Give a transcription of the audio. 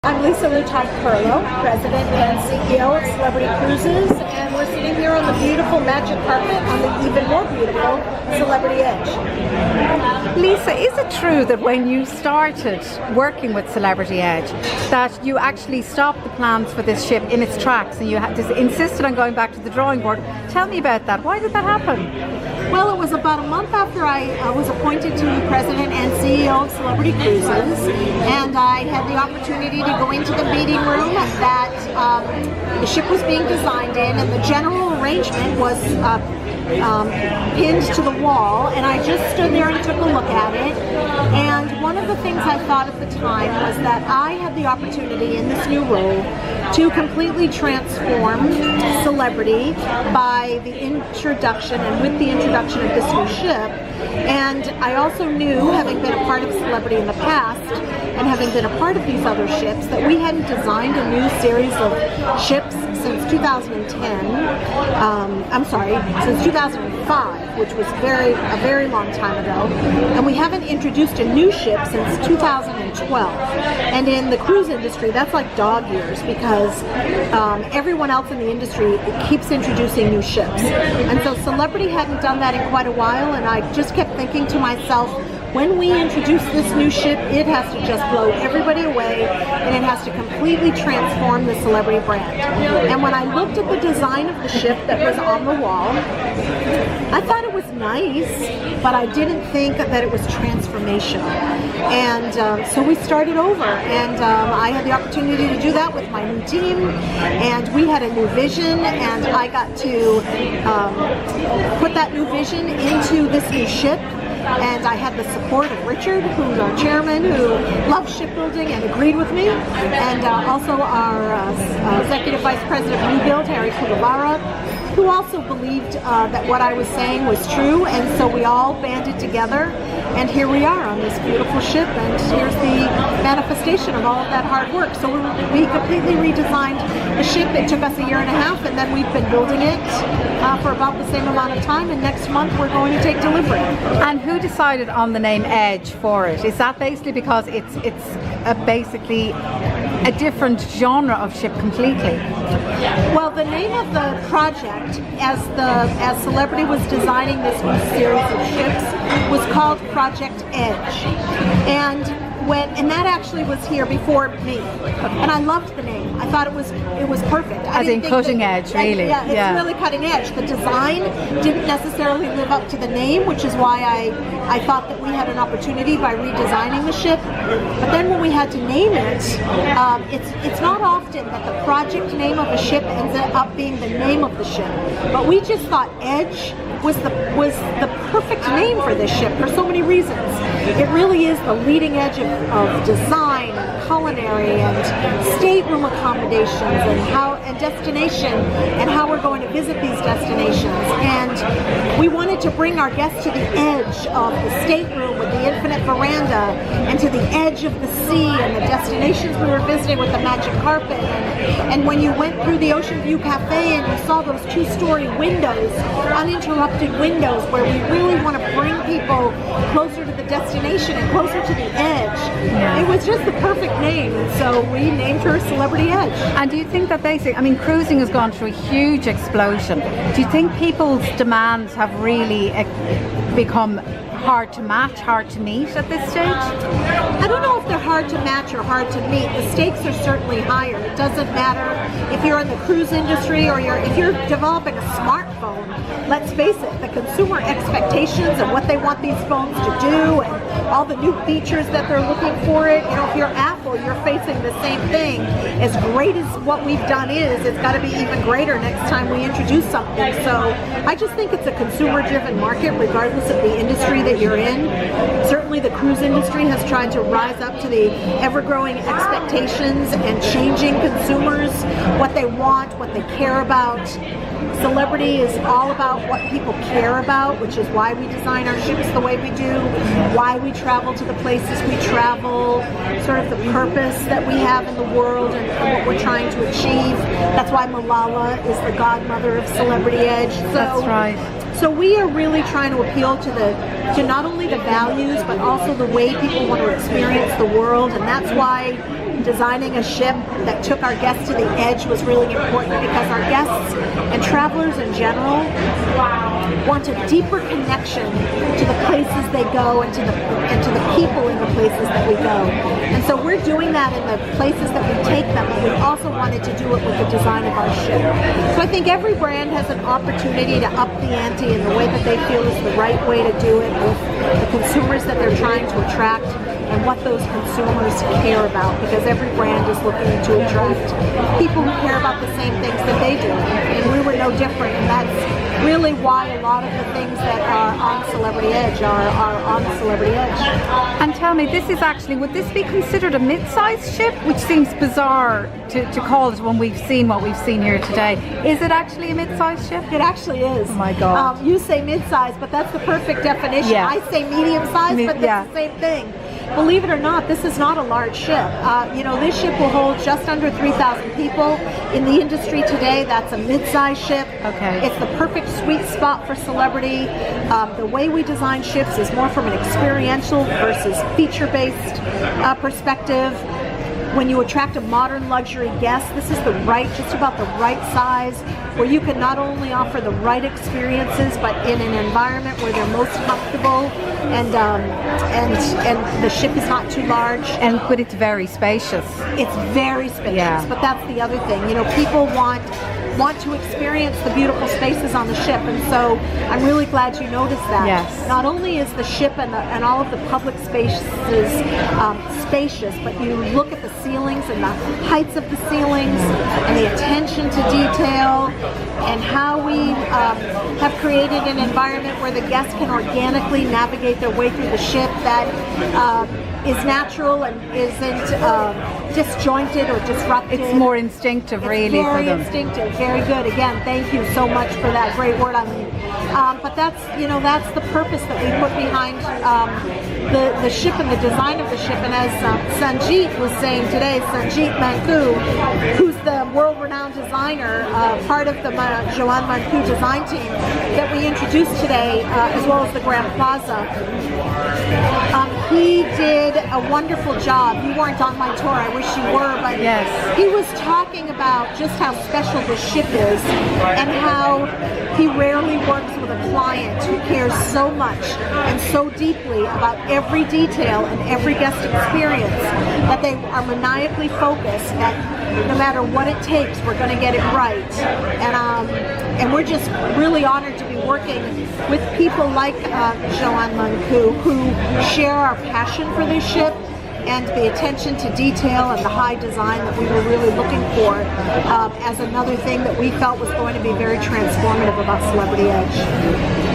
I'm Lutoff-Perlo, President and CEO of Celebrity Cruises, and we're sitting here on the beautiful magic carpet on the even more beautiful Celebrity Edge. Lisa, is it true that when you started working with Celebrity Edge that you actually stopped the plans for this ship in its tracks and you insisted on going back to the drawing board? Tell me about that. Why did that happen? Well, it was about a month after I was appointed to be President and CEO of Celebrity Cruises, and I had the opportunity to go into the meeting room that the ship was being designed in, and the general arrangement was pinned to the wall, and I just stood there and took a look at it. And one of the things I thought at the time was that I had the opportunity in this new role to completely transform Celebrity by the introduction and with the introduction of this new ship. And I also knew, having been a part of Celebrity in the past and having been a part of these other ships, that we hadn't designed a new series of ships since 2010. Since 2005, which was a very long time ago. And we haven't introduced a new ship since 2012. And in the cruise industry, that's like dog years, because everyone else in the industry keeps introducing new ships. And so Celebrity hadn't done that in quite a while, and I just kept thinking to myself, when we introduce this new ship, it has to just blow everybody away, and it has to completely transform the Celebrity brand. And when I looked at the design of the ship that was on the wall, I thought it was nice, but I didn't think that it was transformational. And so we started over, and I had the opportunity to do that with my new team, and we had a new vision, and I got to put that new vision into this new ship. And I had the support of Richard, who's our chairman, who loves shipbuilding and agreed with me, and also our executive vice president of new build, Harry Kugavara, who also believed that what I was saying was true. And so we all banded together, and here we are on this beautiful ship, and here's the manifestation of all of that hard work. So we completely redesigned the ship. It took us a year and a half, and then we've been building it for about the same amount of time, and next month we're going to take delivery. And who decided on the name Edge for it? Is that basically because it's basically a different genre of ship completely? Well, the name of the project, as Celebrity was designing this new series of ships, was called Project Edge, and that actually was here before me, and I loved the name. I thought it was perfect. As in cutting edge, really. Yeah, it's really cutting edge. The design didn't necessarily live up to the name, which is why I thought that we had an opportunity by redesigning the ship. But then when we had to name it, it's not often that the project name of a ship ends up being the name of the ship. But we just thought Edge was the perfect name for this ship for so many reasons. It really is the leading edge of design and culinary and stateroom accommodations and destination, and how we're going to visit these destinations. And we wanted to bring our guests to the edge of the stateroom with the infinite veranda, and to the edge of the sea and the destinations we were visiting with the magic carpet. And when you went through the Ocean View Cafe and you saw those two-story windows, uninterrupted windows, where we really want to bring people closer to the destination and closer to the edge. Yeah. It was just the perfect name, and so we named her Celebrity Edge. And do you think that cruising has gone through a huge explosion. Do you think people's demands have really become hard to match, hard to meet at this stage? I don't know if they're hard to match or hard to meet. The stakes are certainly higher. It doesn't matter if you're in the cruise industry or if you're developing a smartphone. Let's face it, the consumer expectations and what they want these phones to do, and all the new features that they're looking for it. You know, if you're Apple, you're facing the same thing. As great as what we've done is, it's got to be even greater next time we introduce something. So I just think it's a consumer-driven market, regardless of the industry that you're in. Certainly the cruise industry has tried to rise up to the ever-growing expectations and changing consumers, what they want, what they care about. Celebrity is all about what people care about, which is why we design our ships the way we do, why we travel to the places we travel, sort of the purpose that we have in the world and what we're trying to achieve. That's why Malala is the godmother of Celebrity Edge. That's right. So we are really trying to appeal to not only the values, but also the way people want to experience the world, and that's why designing a ship that took our guests to the edge was really important because our guests and travelers in general want a deeper connection to the places they go and to the people in the places that we go. And so we're doing that in the places that we take them, but we also wanted to do it with the design of our ship. So I think every brand has an opportunity to up the ante in the way that they feel is the right way to do it with the consumers that they're trying to attract and what those consumers care about, because every brand is looking to attract people who care about the same things that they do. And we were no different, and that's really why a lot of the things that are on Celebrity Edge are on Celebrity Edge. And tell me, this is actually, would this be considered a mid-sized ship? Which seems bizarre to call it when we've seen what we've seen here today. Is it actually a mid-sized ship? It actually is. Oh my God. You say mid-sized, but that's the perfect definition. Yeah. I say medium-sized, but that's the same thing. Believe it or not, this is not a large ship. This ship will hold just under 3,000 people. In the industry today, that's a mid-sized ship. Okay. It's the perfect sweet spot for Celebrity. The way we design ships is more from an experiential versus feature-based perspective. When you attract a modern luxury guest, this is just about the right size, where you can not only offer the right experiences, but in an environment where they're most comfortable, and the ship is not too large. But it's very spacious. It's very spacious, but that's the other thing. People want to experience the beautiful spaces on the ship, and so I'm really glad you noticed that. Yes. Not only is the ship and all of the public spaces spacious, but you look at the ceilings and the heights of the ceilings and the attention to detail, and how we have created an environment where the guests can organically navigate their way through the ship that is natural and isn't disjointed or disrupted. It's more instinctive, really, for them. Very instinctive. Very good. Again, thank you so much for that great word. But that's the purpose that we put behind the ship and the design of the ship. And as Sanjeet was saying today, Sanjeet Manku, who's the world-renowned designer, part of the Joanne Manku design team that we introduced today, as well as the Grand Plaza. He did a wonderful job. You weren't on my tour, I wish you were, but yes. He was talking about just how special this ship is and how he rarely works with a client who cares so much and so deeply about every detail and every guest experience that they are maniacally focused that no matter what it takes, we're going to get it right. And we're just really honored to be working with people like Joanne Manku, who share our passion for this ship and the attention to detail and the high design that we were really looking for as another thing that we felt was going to be very transformative about Celebrity Edge.